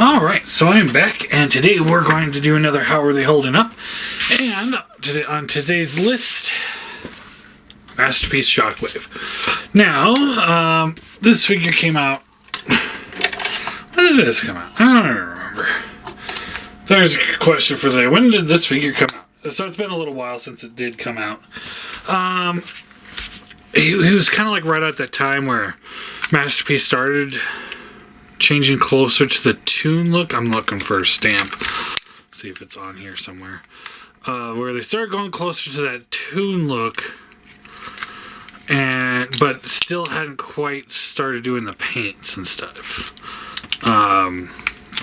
Alright, so I'm back, and today we're going to do another How Are They Holding Up? And today, on today's list, Masterpiece Shockwave. Now, this figure came out... When did this come out? I don't remember. There's a question for today. When did this figure come out? So it's been a little while since it did come out. He was kind of like right at that time where Masterpiece started changing closer to the toon look. I'm looking for a stamp. See if it's on here somewhere. Where they started going closer to that toon look, but still hadn't quite started doing the paints and stuff.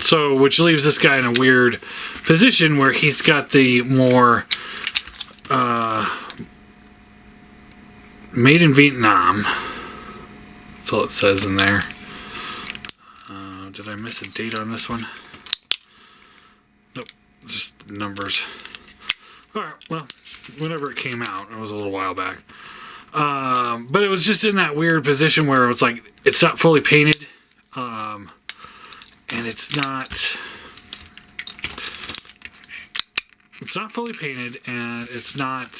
So which leaves this guy in a weird position where he's got the more made in Vietnam. That's all it says in there. Did I miss a date on this one? Nope, just numbers. Alright, well, whenever it came out, it was a little while back. But it was just in that weird position where it was like, it's not fully painted, and it's not fully painted, and it's not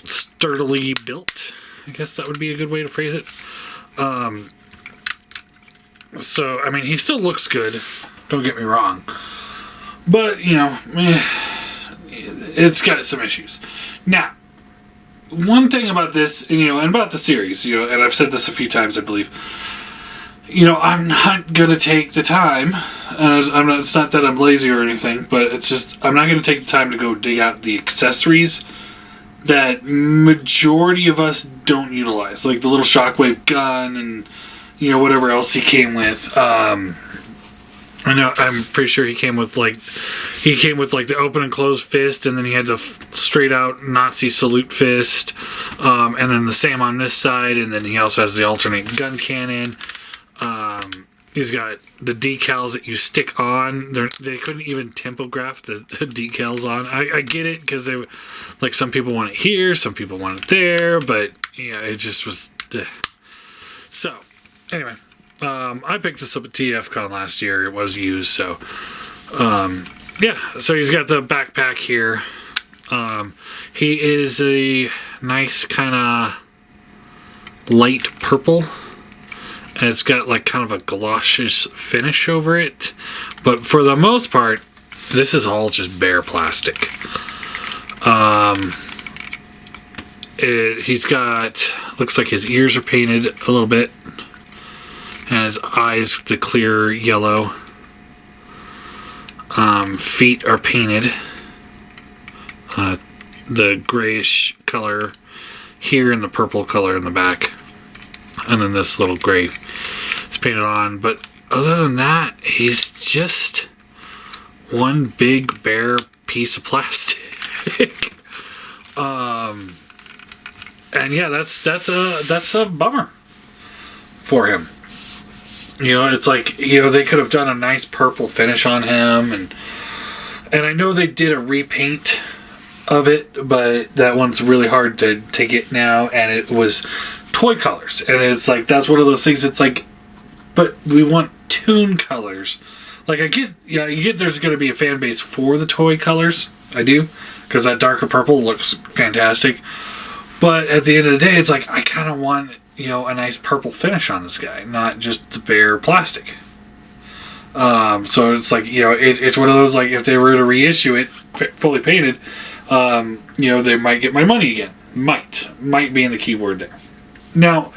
sturdily built. I guess that would be a good way to phrase it. So, I mean, he still looks good. Don't get me wrong. But, you know, it's got some issues. Now, one thing about this, and about the series, and I've said this a few times, I believe, I'm not going to take the time, and it's not that I'm lazy or anything, but it's just, I'm not going to take the time to go dig out the accessories that majority of us don't utilize, like the little Shockwave gun and whatever else he came with. I know, I'm pretty sure he came with like the open and closed fist, and then he had the straight out Nazi salute fist, and then the same on this side, and then he also has the alternate gun cannon. He's got the decals that you stick on. They couldn't even tempograph the decals on. I get it, because they, like, some people want it here, some people want it there, but yeah, it just was. So anyway, I picked this up at TFCon last year. It was used, so yeah. So he's got the backpack here. He is a nice kind of light purple. And it's got like kind of a galoshes finish over it. But for the most part, this is all just bare plastic. He's got, looks like his ears are painted a little bit. And his eyes, the clear yellow. Feet are painted. The grayish color here and the purple color in the back. And then this little gray is painted on. But other than that, he's just one big bare piece of plastic. And yeah, that's a bummer for him. It's like, they could have done a nice purple finish on him, and I know they did a repaint of it, but that one's really hard to get now, and it was toy colors, and it's like, that's one of those things. It's like, but we want toon colors. Like, I get there's going to be a fan base for the toy colors. I do, because that darker purple looks fantastic. But at the end of the day, it's like, I kind of want a nice purple finish on this guy, not just the bare plastic. So it's like, it's one of those, like, if they were to reissue it fully painted, they might get my money again. Might be in the keyword there. Now,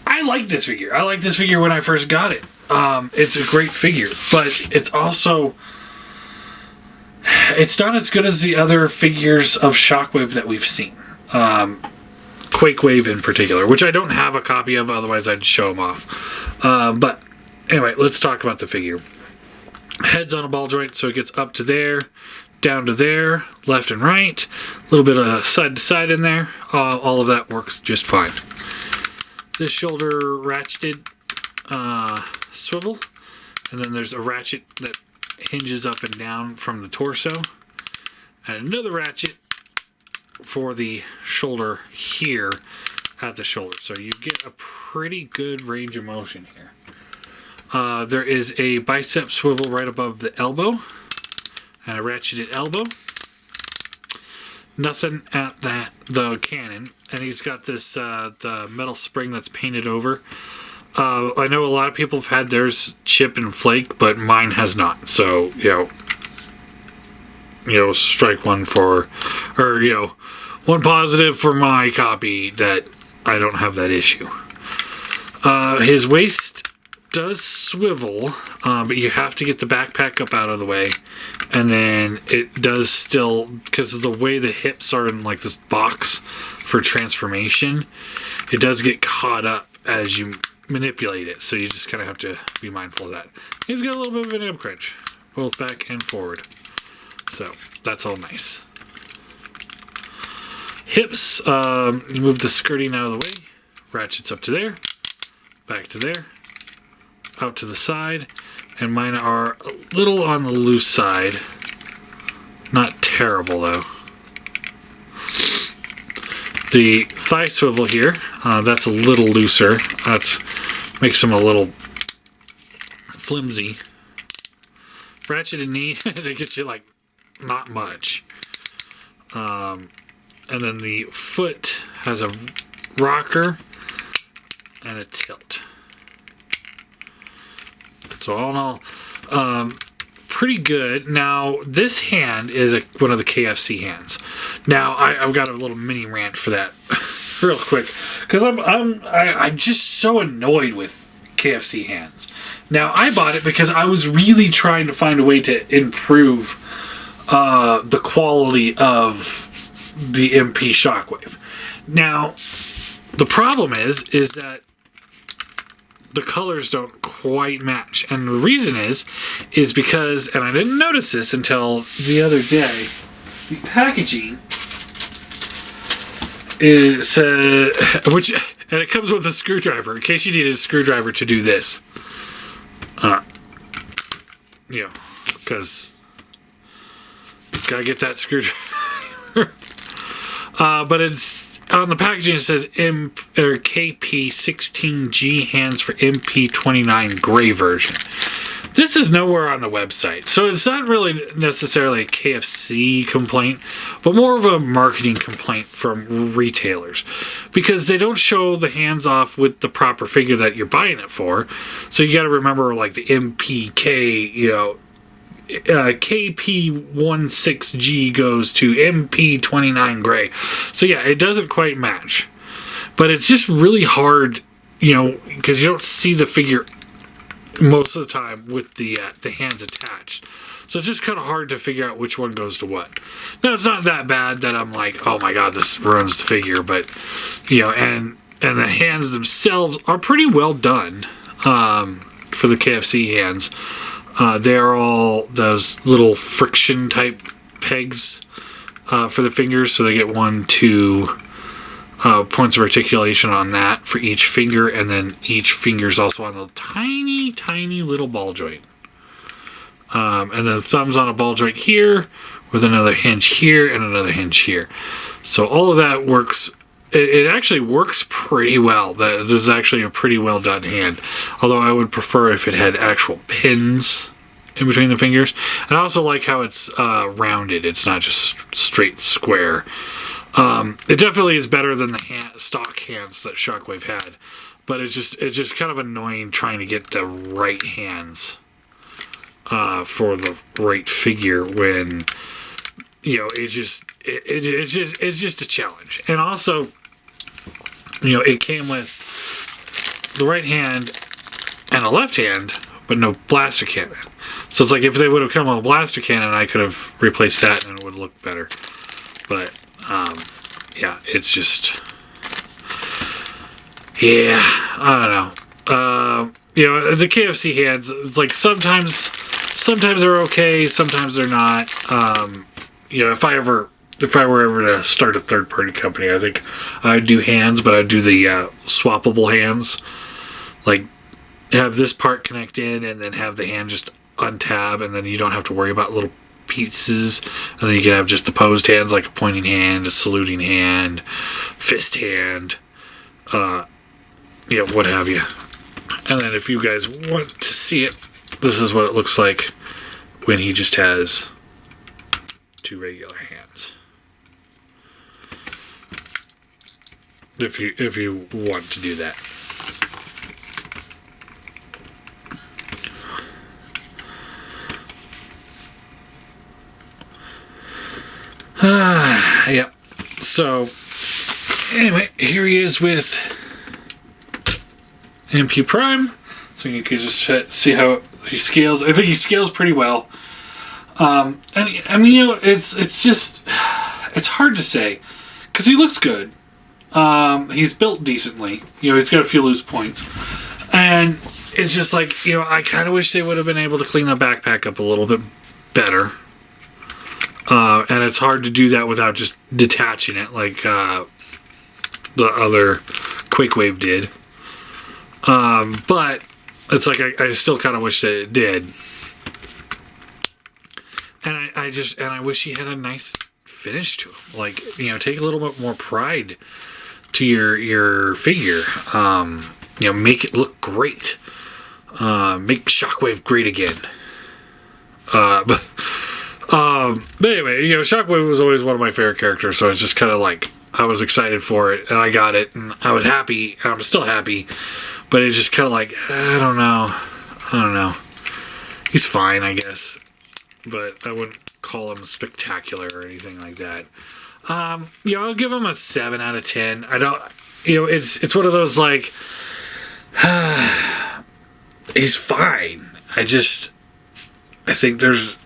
I like this figure. I liked this figure when I first got it. It's a great figure, but it's also, it's not as good as the other figures of Shockwave that we've seen. Quakewave in particular, which I don't have a copy of, otherwise I'd show them off. But anyway, let's talk about the figure. Head's on a ball joint, so it gets up to there, down to there, left and right, a little bit of side to side in there. All of that works just fine. This shoulder ratcheted swivel, and then there's a ratchet that hinges up and down from the torso, and another ratchet for the shoulder here at the shoulder. So you get a pretty good range of motion here. There is a bicep swivel right above the elbow, and a ratcheted elbow. Nothing at the cannon, and he's got this the metal spring that's painted over. I know a lot of people have had theirs chip and flake, but mine has not. So strike one for, or one positive for my copy that I don't have that issue. His waist does swivel, but you have to get the backpack up out of the way, and then it does still, because of the way the hips are in like this box for transformation, it does get caught up as you manipulate it, so you just kind of have to be mindful of that. He's got a little bit of an ab crunch, both back and forward, so that's all nice. Hips, you move the skirting out of the way, ratchets up to there, back to there, out to the side, and mine are a little on the loose side. Not terrible though. The thigh swivel here, that's a little looser. That makes them a little flimsy. Ratcheted knee, to get you like not much. And then the foot has a rocker and a tilt. So all in all, pretty good. Now this hand is one of the KFC hands. Now I've got a little mini rant for that, real quick, because I'm just so annoyed with KFC hands. Now I bought it because I was really trying to find a way to improve the quality of the MP Shockwave. Now the problem is that the colors don't quite match, and the reason is because, and I didn't notice this until the other day, the packaging is and it comes with a screwdriver in case you need a screwdriver to do this. Because gotta get that screwdriver. But it's on the packaging. It says KP16G hands for MP29 gray version. This is nowhere on the website, so it's not really necessarily a KFC complaint, but more of a marketing complaint from retailers, because they don't show the hands off with the proper figure that you're buying it for. So you got to remember, like the MPK, KP16G goes to MP29 gray. So yeah, it doesn't quite match, but it's just really hard, because you don't see the figure most of the time with the hands attached. So it's just kind of hard to figure out which one goes to what. Now it's not that bad that I'm like, oh my god, this ruins the figure, but and the hands themselves are pretty well done for the KFC hands. They're all those little friction type pegs for the fingers, so they get 1, 2 points of articulation on that for each finger, and then each finger's also on a tiny, tiny little ball joint. And then thumbs on a ball joint here, with another hinge here, and another hinge here. So all of that works. It actually works pretty well. This is actually a pretty well done hand. Although I would prefer if it had actual pins in between the fingers. And I also like how it's rounded. It's not just straight square. It definitely is better than the stock hands that Shockwave had. But it's just kind of annoying trying to get the right hands for the right figure when it's just a challenge. And also, it came with the right hand and a left hand, but no blaster cannon. So it's like if they would have come with a blaster cannon, I could have replaced that and it would look better. But yeah, it's just, I don't know. The KFC hands, it's like sometimes they're okay, sometimes they're not. If I were ever to start a third-party company, I think I'd do hands, but I'd do the swappable hands. Like, have this part connect in, and then have the hand just untab, and then you don't have to worry about little pieces. And then you can have just opposed hands, like a pointing hand, a saluting hand, fist hand, what have you. And then if you guys want to see it, this is what it looks like when he just has 2 regular hands. If you want to do that. Yep. So, anyway, here he is with MP Prime. So you can just see how he scales. I think he scales pretty well. And I mean, you know, it's just, it's hard to say because he looks good. He's built decently. You know, he's got a few loose points, and it's just like, you know, I kind of wish they would have been able to clean the backpack up a little bit better. And it's hard to do that without just detaching it like the other Shockwave did. But it's like I still kind of wish that it did. And I wish he had a nice finish to him. Like, you know, take a little bit more pride to your figure. You know, make it look great. Make Shockwave great again. But anyway, you know, Shockwave was always one of my favorite characters, so it's just kind of like, I was excited for it, and I got it, and I was happy, and I'm still happy, but it's just kind of like, I don't know. He's fine, I guess, but I wouldn't call him spectacular or anything like that. You know, I'll give him a 7 out of 10. I don't, you know, it's one of those, like, he's fine. I think there's,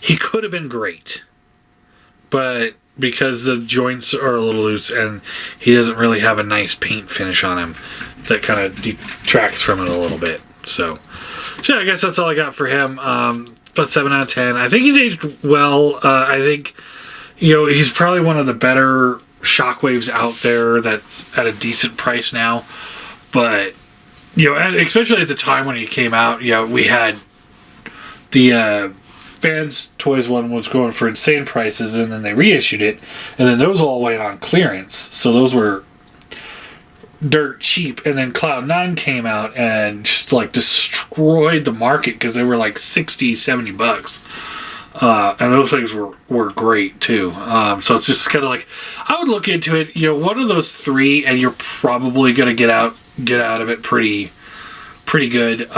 he could have been great, but because the joints are a little loose and he doesn't really have a nice paint finish on him, that kind of detracts from it a little bit. So yeah, I guess that's all I got for him. About 7 out of 10. I think he's aged well. I think, you know, he's probably one of the better Shockwaves out there that's at a decent price now. But, you know, especially at the time when he came out, you know, we had the Fans Toys one was going for insane prices, and then they reissued it, and then those all went on clearance, so those were dirt cheap. And then Cloud 9 came out and just like destroyed the market because they were like $60-$70, and those things were great too. So it's just kind of like, I would look into it. You know, one of those 3, and you're probably gonna get out of it pretty good.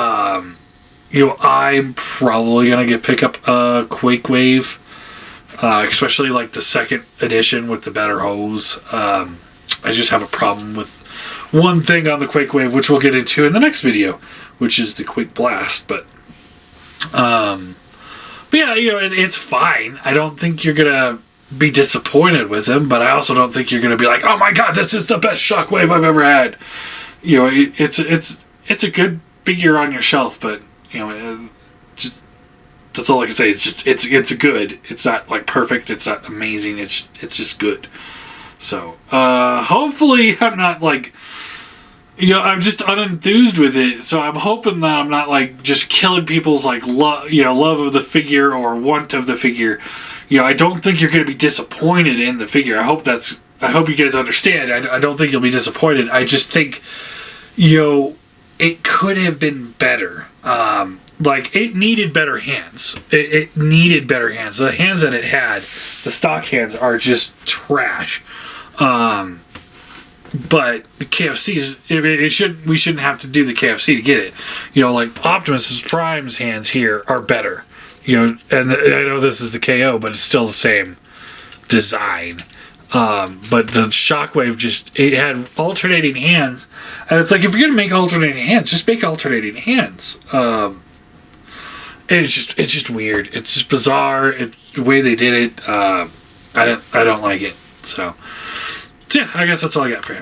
You know, I'm probably gonna pick up a Shockwave, especially like the 2nd edition with the better hose. I just have a problem with one thing on the Shockwave, which we'll get into in the next video, which is the Quick Blast. But yeah, you know, it's fine. I don't think you're gonna be disappointed with him, but I also don't think you're gonna be like, oh my god, this is the best Shockwave I've ever had. You know, it's a good figure on your shelf, but you know, just that's all I can say. It's just it's good. It's not like perfect. It's not amazing. It's just good. So hopefully I'm not like, you know, I'm just unenthused with it. So I'm hoping that I'm not like just killing people's like love of the figure or want of the figure. You know, I don't think you're going to be disappointed in the figure. I hope you guys understand. I don't think you'll be disappointed. I just think, you know, it could have been better. Like, it needed better hands. It needed better hands. The hands that it had, the stock hands, are just trash. But the KFC's, we shouldn't have to do the KFC to get it. You know, like Optimus Prime's hands here are better. You know, and I know this is the KO, but it's still the same design. But the Shockwave it had alternating hands, and it's like, if you're gonna make alternating hands, just make alternating hands. It's just weird. It's just bizarre. The way they did it, I don't like it. So yeah, I guess that's all I got for him.